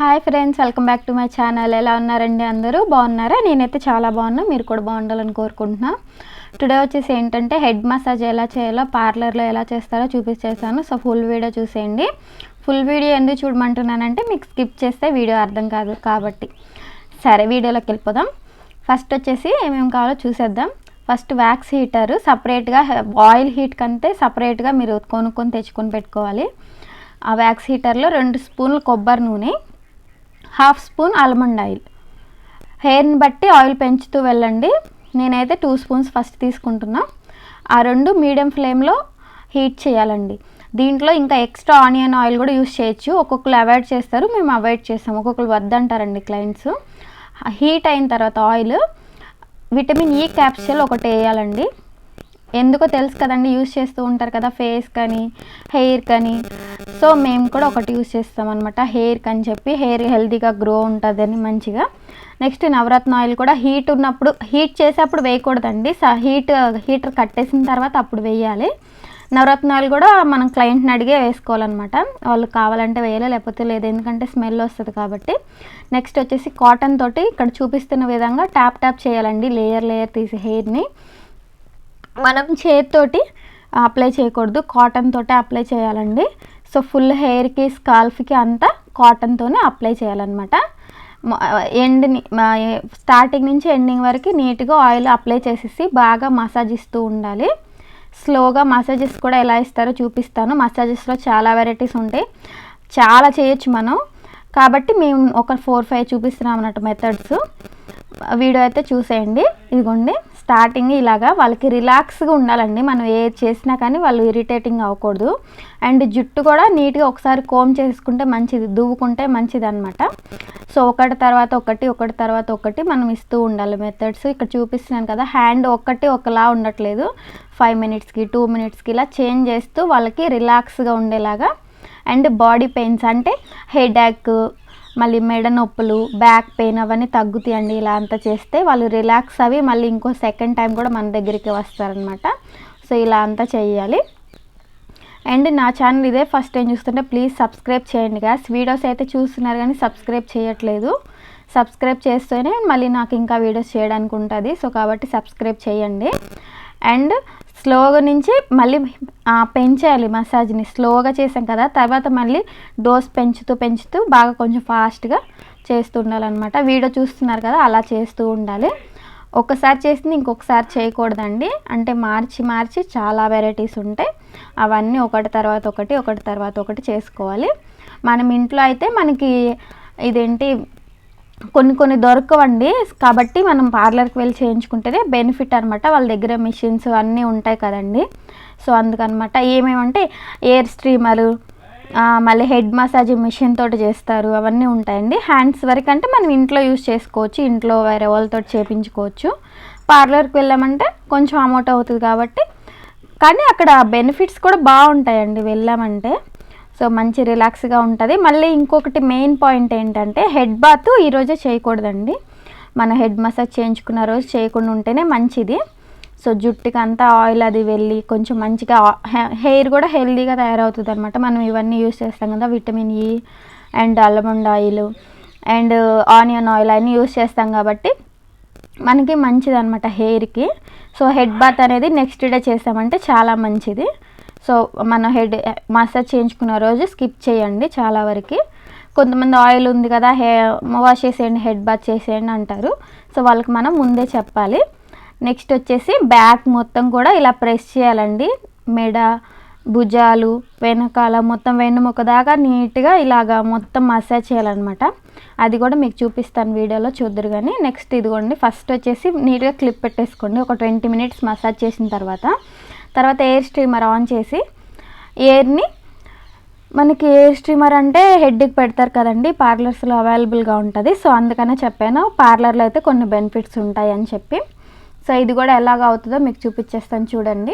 Hi friends, welcome back to my channel. ఎలా ఉన్నారండి? అందరూ బాగున్నారా? నేనైతే చాలా బాగున్నా, మీరు కూడా బాగుండాలని కోరుకుంటున్నా. టుడే వచ్చేసి ఏంటంటే హెడ్ మసాజ్ ఎలా చేయాలో పార్లర్లో ఎలా చేస్తారో చూపించేసాను. సో ఫుల్ వీడియో చూసేయండి. ఫుల్ వీడియో ఎందుకు చూడమంటున్నానంటే మీకు స్కిప్ చేస్తే వీడియో అర్థం కాదు కాబట్టి. సరే వీడియోలోకి వెళ్ళిపోదాం. ఫస్ట్ వచ్చేసి ఏమేమి కావాలో చూసేద్దాం. ఫస్ట్ వ్యాక్స్ హీటర్ సపరేట్గా, ఆయిల్ హీట్ కంటే సపరేట్గా మీరు కొనుక్కొని తెచ్చుకొని పెట్టుకోవాలి. ఆ వ్యాక్స్ హీటర్లో 2 స్పూన్లు కొబ్బరి నూనె, 1/2 స్పూన్ ఆల్మండ్ ఆయిల్. హెయిర్ని బట్టి ఆయిల్ పెంచుతూ వెళ్ళండి. నేనైతే 2 స్పూన్స్ ఫస్ట్ తీసుకుంటున్నా. ఆ 2 మీడియం ఫ్లేమ్లో హీట్ చేయాలండి. దీంట్లో ఇంకా ఎక్స్ట్రా ఆనియన్ ఆయిల్ కూడా యూస్ చేయొచ్చు. ఒక్కొక్కరు అవాయిడ్ చేస్తారు, మేము అవాయిడ్ చేస్తాం. ఒక్కొక్కరు వద్దంటారండి క్లయింట్స్. హీట్ అయిన తర్వాత ఆయిల్ విటమిన్ ఈ క్యాప్సూల్ ఒకటి వేయాలండి. ఎందుకో తెలుసు కదండి, యూస్ చేస్తూ ఉంటారు కదా ఫేస్ కానీ హెయిర్ కానీ. సో మేము కూడా ఒకటి యూస్ చేస్తాం అనమాట, హెయిర్కి అని చెప్పి. హెయిర్ హెల్తీగా గ్రో ఉంటుందని మంచిగా. నెక్స్ట్ నవరత్న ఆయిల్ కూడా హీట్ ఉన్నప్పుడు, హీట్ చేసేప్పుడు వేయకూడదండి. హీటర్ కట్టేసిన తర్వాత అప్పుడు వేయాలి. నవరత్న ఆయిల్ కూడా మనం క్లయింట్ని అడిగే వేసుకోవాలన్నమాట. వాళ్ళు కావాలంటే వేయాలి, లేకపోతే లేదు, ఎందుకంటే స్మెల్ వస్తుంది కాబట్టి. నెక్స్ట్ వచ్చేసి కాటన్ తోటి ఇక్కడ చూపిస్తున్న విధంగా ట్యాప్ చేయాలండి, లేయర్ తీసి హెయిర్ని. మనం చేతితోటి అప్లై చేయకూడదు, కాటన్ తోటి అప్లై చేయాలండి. సో ఫుల్ హెయిర్కి, స్కాల్ఫ్కి అంతా కాటన్తోనే అప్లై చేయాలన్నమాట. స్టార్టింగ్ నుంచి ఎండింగ్ వరకు నీట్గా ఆయిల్ అప్లై చేసేసి బాగా మసాజ్ ఇస్తూ ఉండాలి. స్లోగా మసాజెస్ కూడా ఎలా ఇస్తారో చూపిస్తాను. మసాజెస్లో చాలా వెరైటీస్ ఉంటాయి, చాలా చేయొచ్చు మనం. కాబట్టి మేము ఒక 4-5 చూపిస్తున్నాం అన్నట్టు మెథడ్స్. వీడియో అయితే చూసేయండి. ఇదిగోండి, స్టార్టింగ్ ఇలాగా వాళ్ళకి రిలాక్స్గా ఉండాలండి. మనం ఏది చేసినా కానీ వాళ్ళు ఇరిటేటింగ్ అవ్వకూడదు. అండ్ జుట్టు కూడా నీట్గా ఒకసారి కోమ్ చేసుకుంటే మంచిది, దువ్వుకుంటే మంచిది అనమాట. సో ఒకటి తర్వాత ఒకటి మనం ఇస్తూ ఉండాలి మెథడ్స్. ఇక్కడ చూపిస్తున్నాను కదా, హ్యాండ్ ఒకలా ఉండట్లేదు. 5 మినిట్స్కి 2 మినిట్స్కి ఇలా చేంజ్ చేస్తూ వాళ్ళకి రిలాక్స్గా ఉండేలాగా. అండ్ బాడీ పెయిన్స్ అంటే హెడేక్, మళ్ళీ మెడ నొప్పులు, బ్యాక్ పెయిన్ అవన్నీ తగ్గుతాయండి. ఇలా అంతా చేస్తే వాళ్ళు రిలాక్స్ అవి మళ్ళీ ఇంకో సెకండ్ టైం కూడా మన దగ్గరికి వస్తారనమాట. సో ఇలా అంతా చేయాలి. అండ్ నా ఛానల్ ఇదే ఫస్ట్ టైం చూస్తుంటే ప్లీజ్ సబ్స్క్రైబ్ చేయండి గాయ్స్. వీడియోస్ అయితే చూస్తున్నారు కానీ సబ్స్క్రైబ్ చేయట్లేదు. సబ్స్క్రైబ్ చేస్తేనే మళ్ళీ నాకు ఇంకా వీడియోస్ చేయడానికి ఉంటుంది. సో కాబట్టి సబ్స్క్రైబ్ చేయండి. అండ్ స్లోగా నుంచి మళ్ళీ పెంచేయాలి మసాజ్ని. స్లోగా చేసాం కదా, తర్వాత మళ్ళీ డోస్ పెంచుతూ బాగా కొంచెం ఫాస్ట్గా చేస్తూ ఉండాలన్నమాట. వీడియో చూస్తున్నారు కదా, అలా చేస్తూ ఉండాలి. ఒకసారి చేసింది ఇంకొకసారి చేయకూడదండి. అంటే మార్చి చాలా వెరైటీస్ ఉంటాయి. అవన్నీ ఒకటి తర్వాత ఒకటి చేసుకోవాలి. మనం ఇంట్లో అయితే మనకి ఇదేంటి కొన్ని దొరకవండి. కాబట్టి మనం పార్లర్కి వెళ్ళి చేయించుకుంటేనే బెనిఫిట్ అనమాట. వాళ్ళ దగ్గర మిషన్స్ అన్నీ ఉంటాయి కదండి. సో అందుకనమాట. ఏమేమంటే ఎయిర్ స్ట్రీమరు, మళ్ళీ హెడ్ మసాజ్ మిషన్ తోటి చేస్తారు, అవన్నీ ఉంటాయండి. హ్యాండ్స్ వరకు అంటే మనం ఇంట్లో యూస్ చేసుకోవచ్చు, ఇంట్లో వేరే వాళ్ళతో చేయించుకోవచ్చు. పార్లర్కి వెళ్ళామంటే కొంచెం అమౌంట్ అవుతుంది కాబట్టి, కానీ అక్కడ బెనిఫిట్స్ కూడా బాగుంటాయండి వెళ్ళామంటే. సో మంచి రిలాక్స్గా ఉంటుంది. మళ్ళీ ఇంకొకటి మెయిన్ పాయింట్ ఏంటంటే హెడ్ బాత్ ఈరోజే చేయకూడదండి. మన హెడ్ మసాజ్ చేయించుకున్న రోజు చేయకుండా ఉంటేనే మంచిది. సో జుట్టుకి అంతా ఆయిల్ అది వెళ్ళి కొంచెం మంచిగా హెయిర్ కూడా హెల్దీగా తయారవుతుంది అనమాట. మనం ఇవన్నీ యూస్ చేస్తాం కదా, vitamin E and almond oil and onion oil అన్నీ యూస్ చేస్తాం కాబట్టి మనకి మంచిది అనమాట హెయిర్కి. సో హెడ్ బాత్ అనేది నెక్స్ట్ డే చేసామంటే చాలా మంచిది. సో మన హెడ్ మసాజ్ చేయించుకున్న రోజు స్కిప్ చేయండి చాలా వరకు. కొంతమంది ఆయిల్ ఉంది కదా, వాష్ చేసేయండి, హెడ్ బాత్ చేసేయండి అంటారు. సో వాళ్ళకి మనం ముందే చెప్పాలి. నెక్స్ట్ వచ్చేసి బ్యాక్ మొత్తం కూడా ఇలా ప్రెస్ చేయాలండి. మెడ, భుజాలు, వెనకాల మొత్తం వెన్నుముక దాకా నీట్గా ఇలాగా మొత్తం మసాజ్ చేయాలన్నమాట. అది కూడా మీకు చూపిస్తాను వీడియోలో, చూద్దరు కానీ. నెక్స్ట్ ఇదిగోండి, ఫస్ట్ వచ్చేసి నీట్గా క్లిప్ పెట్టేసుకోండి. ఒక 20 మినిట్స్ మసాజ్ చేసిన తర్వాత ఎయిర్ స్ట్రీమర్ ఆన్ చేసి ఎయిర్ని, మనకి ఎయిర్ స్ట్రీమర్ అంటే హెడ్కి పెడతారు కదండి, పార్లర్స్లో అవైలబుల్గా ఉంటుంది. సో అందుకనే చెప్పాను, పార్లర్లో అయితే కొన్ని బెనిఫిట్స్ ఉంటాయి అని చెప్పి. సో ఇది కూడా ఎలాగ అవుతుందో మీకు చూపించేస్తాను చూడండి.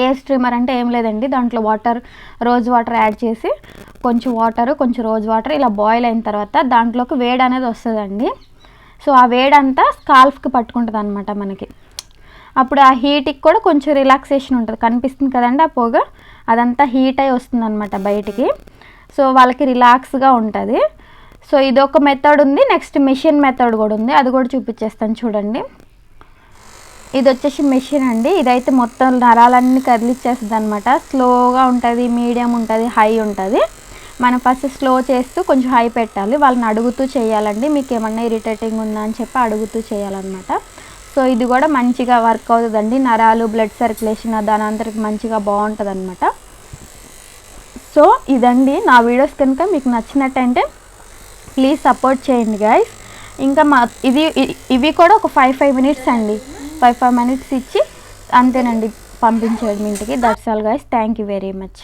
ఎయిర్ స్ట్రీమర్ అంటే ఏం లేదండి, దాంట్లో రోజ్ వాటర్ యాడ్ చేసి కొంచెం రోజ్ వాటర్ ఇలా బాయిల్ అయిన తర్వాత దాంట్లోకి వేడి అనేది వస్తుందండి. సో ఆ వేడంతా స్కాల్ఫ్కి పట్టుకుంటుంది అనమాట మనకి. అప్పుడు ఆ హీట్కి కూడా కొంచెం రిలాక్సేషన్ ఉంటుంది. కనిపిస్తుంది కదండి ఆ పొగ, అదంతా హీట్ అయి వస్తుంది అనమాట బయటికి. సో వాళ్ళకి రిలాక్స్గా ఉంటుంది. సో ఇదొక మెథడ్ ఉంది. నెక్స్ట్ మిషన్ మెథడ్ కూడా ఉంది, అది కూడా చూపించేస్తాను చూడండి. ఇది వచ్చేసి మెషిన్ అండి. ఇదైతే మొత్తం నరాలన్నీ కదిలిచ్చేస్తుంది అనమాట. స్లోగా ఉంటుంది, మీడియం ఉంటుంది, హై ఉంటుంది. మనం ఫస్ట్ స్లో చేస్తూ కొంచెం హై పెట్టాలి. వాళ్ళని అడుగుతూ చేయాలండి. మీకు ఏమన్నా ఇరిటేటింగ్ ఉందా అని చెప్పి అడుగుతూ చేయాలన్నమాట. సో ఇది కూడా మంచిగా వర్క్ అవుతుందండి. నరాలు, బ్లడ్ సర్క్యులేషన్ దాని అందరికి మంచిగా బాగుంటుంది అనమాట. సో ఇదండి నా వీడియోస్. కనుక మీకు నచ్చినట్టంటే ప్లీజ్ సపోర్ట్ చేయండి గైస్. ఇంకా ఇవి కూడా ఒక 5 మినిట్స్ అండి. 5 మినిట్స్ ఇచ్చి అంతేనండి, పంపించేయండి ఇంటికి. That's all guys. Thank you very much.